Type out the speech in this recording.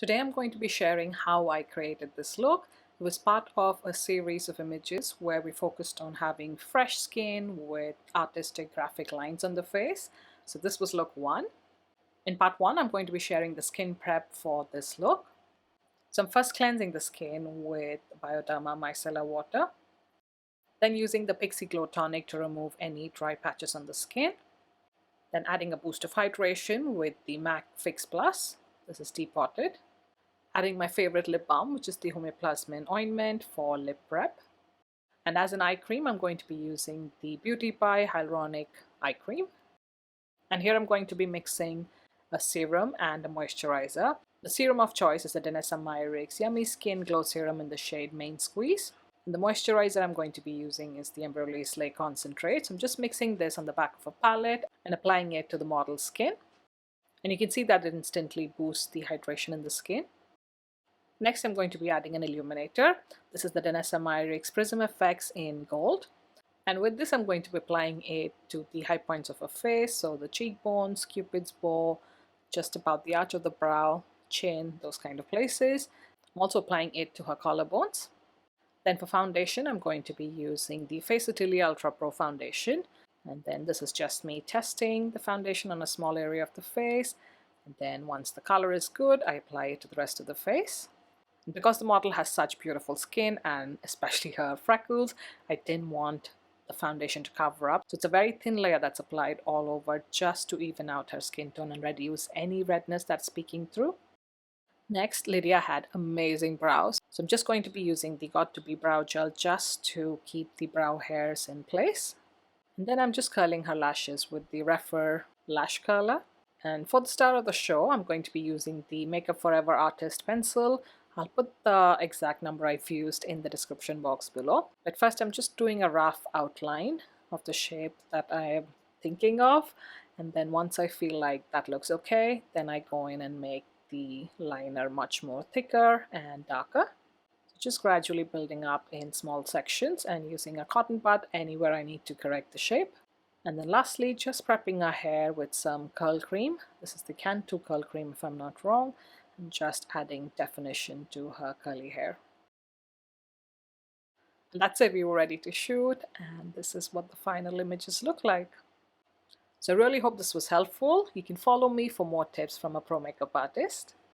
Today I'm going to be sharing how I created this look. It was part of a series of images where we focused on having fresh skin with artistic graphic lines on the face. So this was look 1. In part 1, I'm going to be sharing the skin prep for this look. So I'm first cleansing the skin with Bioderma Micellar water, then using the Pixie Glow Tonic to remove any dry patches on the skin, then adding a boost of hydration with the MAC Fix Plus. This is tea-potted. Adding my favorite lip balm, which is the Homoplasmin ointment for lip prep. And as an eye cream, I'm going to be using the Beauty Pie Hyaluronic Eye Cream. And here I'm going to be mixing a serum and a moisturizer. The serum of choice is the Danessa Myricks Yummy Skin Glow Serum in the shade Main Squeeze. And the moisturizer I'm going to be using is the Embryolisse Slay Concentrate. So I'm just mixing this on the back of a palette and applying it to the model's skin. And you can see that it instantly boosts the hydration in the skin. Next, I'm going to be adding an illuminator. This is the Danessa Myricks Prism FX in gold. And with this, I'm going to be applying it to the high points of her face, so the cheekbones, Cupid's bow, just about the arch of the brow, chin, those kind of places. I'm also applying it to her collarbones. Then for foundation, I'm going to be using the Face Atelier Ultra Pro Foundation. And then this is just me testing the foundation on a small area of the face. And then once the color is good, I apply it to the rest of the face. Because the model has such beautiful skin and especially her freckles, I didn't want the foundation to cover up. So it's a very thin layer that's applied all over just to even out her skin tone and reduce any redness that's peeking through. Next, Lydia had amazing brows. So I'm just going to be using the Got To Be Brow Gel just to keep the brow hairs in place. And then I'm just curling her lashes with the Refer Lash Curler. And for the star of the show, I'm going to be using the Makeup Forever Artist Pencil. I'll put the exact number I've used in the description box below. But first I'm just doing a rough outline of the shape that I am thinking of. And then once I feel like that looks okay, then I go in and make the liner much more thicker and darker. So just gradually building up in small sections and using a cotton bud anywhere I need to correct the shape. And then lastly, just prepping our hair with some curl cream. This is the Cantu curl cream if I'm not wrong. And just adding definition to her curly hair. And that's it, we were ready to shoot, and this is what the final images look like. So I really hope this was helpful. You can follow me for more tips from a pro makeup artist.